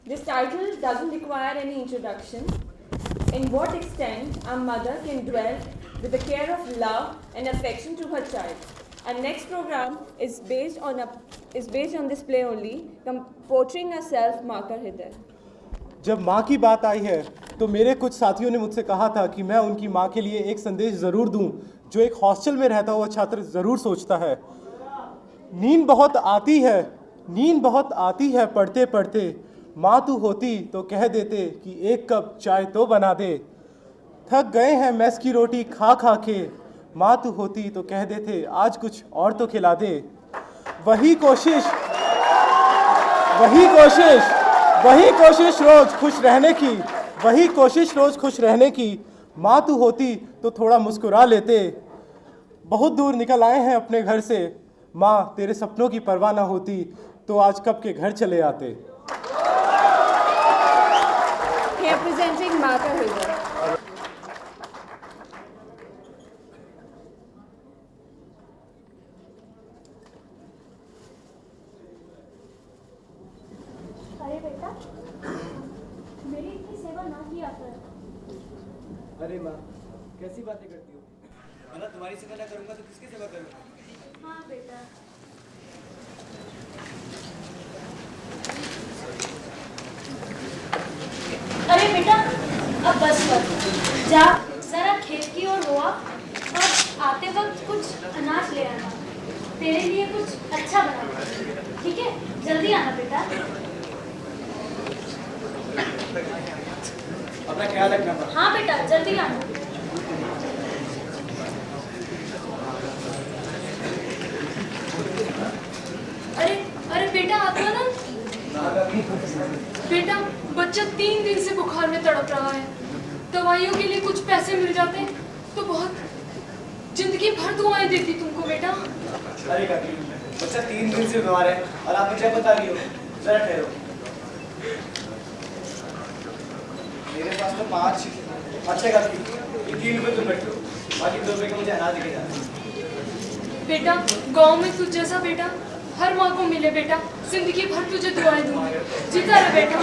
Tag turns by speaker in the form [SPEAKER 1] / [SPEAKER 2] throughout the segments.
[SPEAKER 1] This title doesn't require any introduction. In what extent a mother can dwell with the care of love and affection to her child. Our next program is based on this play only, portraying a self-marker Hriday.
[SPEAKER 2] जब माँ की बात आई है तो मेरे कुछ साथियों ने मुझसे कहा था कि मैं उनकी माँ के लिए एक संदेश ज़रूर दूं जो एक हॉस्टल में रहता हुआ छात्र ज़रूर सोचता है। नींद बहुत आती है पढ़ते पढ़ते, माँ तू होती तो कह देते कि एक कप चाय तो बना दे। थक गए हैं मेस की रोटी खा खा के, माँ तू होती तो कह देते आज कुछ और तो खिला दे। वही कोशिश रोज खुश रहने की, माँ तू होती तो थोड़ा मुस्कुरा लेते। बहुत दूर निकल आए हैं अपने घर से, माँ तेरे सपनों की परवाह ना होती तो आज कब के घर चले आते।
[SPEAKER 1] Representing Marker Hriday.
[SPEAKER 3] अरे बेटा, मेरी इतनी सेवा ना किया कर।
[SPEAKER 4] अरे माँ, कैसी बातें करती हो? भला तुम्हारी सेवा ना करूँगा तो किसकी सेवा करूँगा?
[SPEAKER 3] हाँ बेटा। अरे बेटा, अब बस कर। जा जरा खेत की ओर हुआ और आते वक्त कुछ अनाज ले आना। तेरे लिए कुछ अच्छा बना, ठीक है? जल्दी आना बेटा।
[SPEAKER 4] अपना ख्याल रखना।
[SPEAKER 3] हाँ बेटा, जल्दी आना। अरे बेटा आत्मानंद, बेटा बच्चा 3 दिन से बुखार में तड़प रहा है। दवाइयों के लिए कुछ पैसे मिल जाते तो बहुत जिंदगी भर दुआएं देती तुमको बेटा।
[SPEAKER 4] अरे काकी, बच्चा 3 दिन से बीमार है और आप मुझे बता रही हो। जरा ठहरो। मेरे पास तो 5। अच्छा काकी, ये 3 रुपए तुम रख लो, बाकी 2 रुपए का मुझे अनाज दिखे जाना।
[SPEAKER 3] बेटा गांव में तुझ जैसा बेटा हर माँ को मिले बेटा। जिंदगी भर तुझे दुआएं दूंगी। जीता रहे बेटा।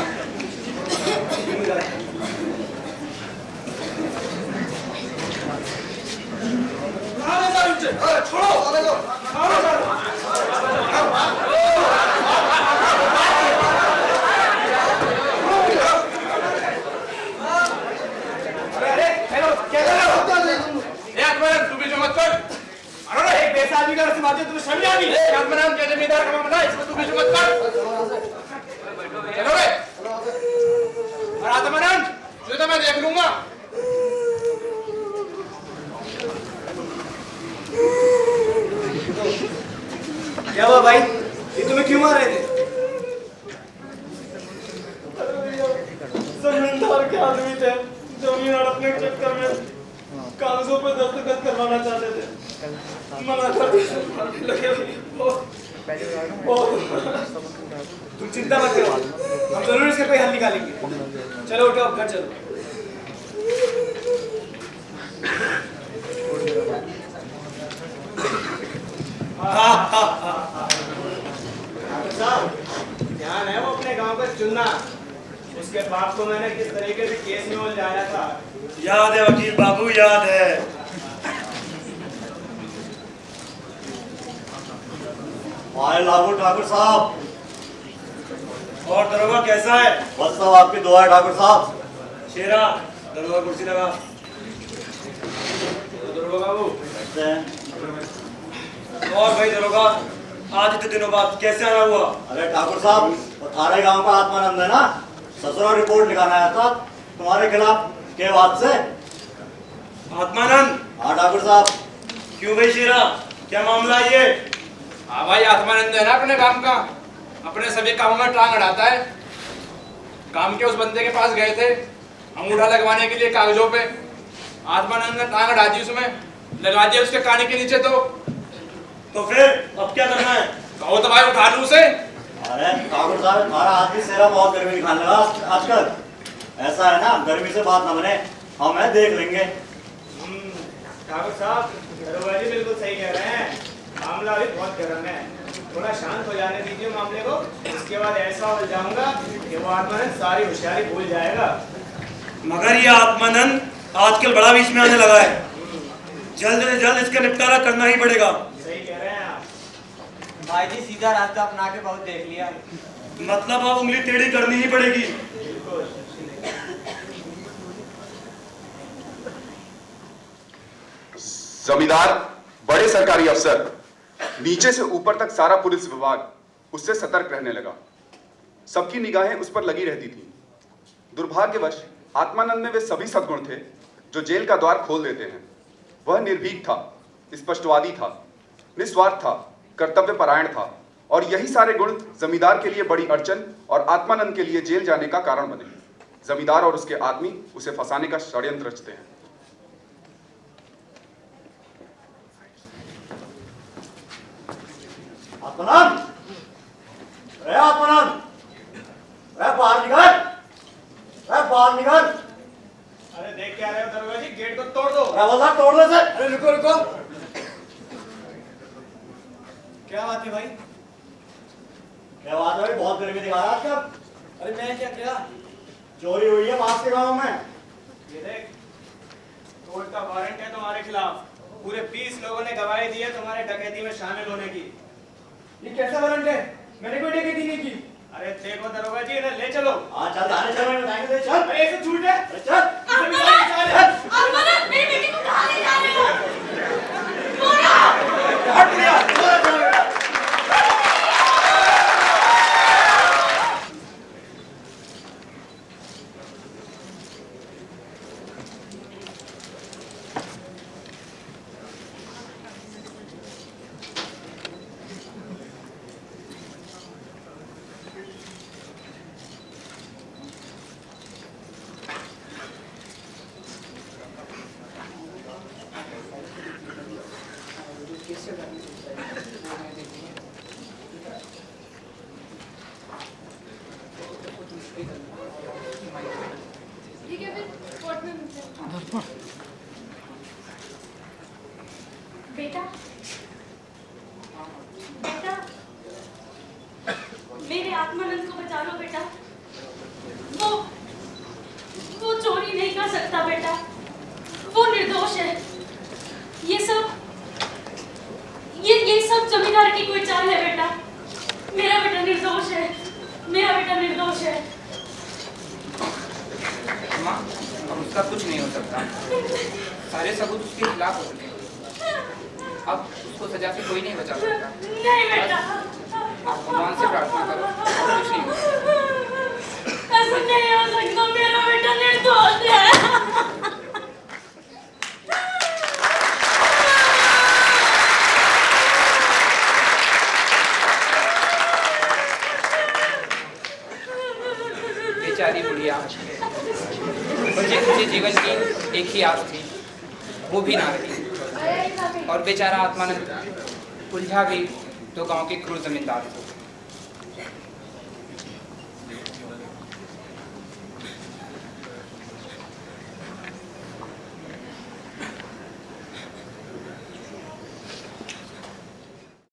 [SPEAKER 5] तुम्हें समझ आ गई? आत्मनाम के जमींदार का मामला है, इसमें तू बीच मत कर। चलो रे। और आत्मनाम, जो तो मैं देख लूंगा।
[SPEAKER 4] क्या हुआ भाई? ये तुम्हें क्यों मार रहे थे?
[SPEAKER 6] जमींदार के आदमी थे, जमीन हड़पने के चक्कर में कागजों पे दस्तखत करवाना चाहते थे। मना कर दिया। लगे
[SPEAKER 4] तुम चिंता मत करो, हम जरूर इसका कोई हल निकालेंगे। चलो उठो, अब घर चलो। ध्यान है वो अपने गांव का चुनना। उसके बाप को मैंने किस तरीके से केस में उलझाया था।
[SPEAKER 6] याद है वकील बाबू, याद है।
[SPEAKER 7] लागू ठाकुर साहब।
[SPEAKER 6] और दरोगा कैसा है?
[SPEAKER 7] बस साहब आपकी दुआ है ठाकुर साहब।
[SPEAKER 6] शेरा, दरोगा कुर्सी लगा।
[SPEAKER 4] दरोगा बाबू।
[SPEAKER 6] और भाई दरोगा, आज इतने दिनों बाद कैसे आना हुआ?
[SPEAKER 7] अरे ठाकुर साहब, वो थारे गांव का आत्मानंद है ना, ससुराल रिपोर्ट लिखाना आया था तुम्हारे खिलाफ के बात से।
[SPEAKER 6] आत्मानंद?
[SPEAKER 7] हाँ ठाकुर साहब।
[SPEAKER 6] क्यों भाई शेरा, क्या मामला ये?
[SPEAKER 5] हाँ भाई, आत्मानंद है ना अपने काम का, अपने सभी कामों में टांग अड़ाता है। काम के उस बंदे के पास गए थे अंगूठा लगवाने के लिए कागजों पे। आत्मानंद ने टांग अड़ा दी, उसमें लगा दिया उसके कान के नीचे।
[SPEAKER 6] तो फिर अब क्या करना है?
[SPEAKER 5] कहो तो भाई उठा लूं उसे।
[SPEAKER 7] अरे ठाकुर साहब, तुम्हारा आदमी सेरा बहुत गर्मी दिखाने लगा आजकल। ऐसा है ना, गर्मी से बात न बने, हम है देख लेंगे।
[SPEAKER 4] ठाकुर साहब, दरोगा जी बिल्कुल सही कह रहे हैं, मामला अभी बहुत गर्म है। थोड़ा शांत हो जाने दीजिए मामले को, उसके बाद ऐसा उलझाऊंगा कि वो आत्मानंद सारी होशियारी भूल जाएगा।
[SPEAKER 8] मगर ये आत्मानंद आजकल बड़ा बीच में आने लगा है, जल्द से जल्द इसका निपटारा करना ही पड़ेगा।
[SPEAKER 4] सही कह रहे हैं आप।
[SPEAKER 9] भाई जी सीधा रास्ता अपना के बहुत देख लिया,
[SPEAKER 8] मतलब अब उंगली टेढ़ी करनी ही पड़ेगी।
[SPEAKER 4] बिल्कुल।
[SPEAKER 10] जमींदार, बड़े सरकारी अफसर, नीचे से ऊपर तक सारा पुलिस विभाग उससे सतर्क रहने लगा। सबकी निगाहें उस पर लगी रहती थी। दुर्भाग्यवश आत्मानंद में वे सभी सद्गुण थे जो जेल का द्वार खोल देते हैं। वह निर्भीक था, स्पष्टवादी था, निस्वार्थ था, कर्तव्यपरायण था, और यही सारे गुण जमींदार के लिए बड़ी अड़चन और आत्मानंद के लिए जेल जाने का कारण बने। जमींदार और उसके आदमी उसे फंसाने का षड्यंत्र रचते हैं।
[SPEAKER 7] आत्मानंद, आत्मानंद, बाहर निकल, बाहर निकल।
[SPEAKER 4] अरे देख क्या रहे हो दरोगा जी, गेट को तोड़ दो।
[SPEAKER 7] तोड़ दे सर।
[SPEAKER 4] अरे रुको रुको, क्या बात है भाई?
[SPEAKER 7] क्या बात है भाई, बहुत गर्मी दिखा रहा है आजकल।
[SPEAKER 4] अरे मैं क्या किया?
[SPEAKER 7] चोरी हुई है पास के गांव में।
[SPEAKER 4] ये देख, कोर्ट का वारंट है तुम्हारे खिलाफ। पूरे 20 लोगों ने गवाही दी है तुम्हारे डकैती में शामिल होने की।
[SPEAKER 6] ये कैसा वारंट है? मैंने कोई डकैती नहीं की।
[SPEAKER 4] अरे देखो दरोगा जी, इन्हें ले चलो।
[SPEAKER 7] हाँ चल, थाने चल, मैं बताएंगे तुझे, चल।
[SPEAKER 4] अरे ऐसे छूट है?
[SPEAKER 7] चल।
[SPEAKER 3] आत्मानंद, मेरी बेटी को कहाँ ले जा रहे हो?
[SPEAKER 7] हट गया,
[SPEAKER 3] ठीक है, फिर कोर्ट में मिलते हैं। बेटा, बेटा, मेरे आत्मानंद को बचा लो बेटा। वो चोरी नहीं कर सकता बेटा, वो निर्दोष है। ये सब जमींदार की कोई चाल है बेटा। मेरा बेटा निर्दोष है, मेरा बेटा निर्दोष है।
[SPEAKER 11] माँ, अब उसका कुछ नहीं हो सकता। सारे सबूत उसके खिलाफ हो चुके हैं। अब उसको सजा से कोई नहीं बचा सकता।
[SPEAKER 3] नहीं बेटा,
[SPEAKER 11] आप भगवान से प्रार्थना करो, और कुछ नहीं होगा।
[SPEAKER 3] ऐसा नहीं हो सकता, मेरा बेटा निर्दोष है।
[SPEAKER 11] बेचारी बुढ़िया, मुझे जीवन की एक ही आस थी, वो भी ना रही। और बेचारा आत्मानंद उलझा भी तो गांव के क्रूर जमींदार थे।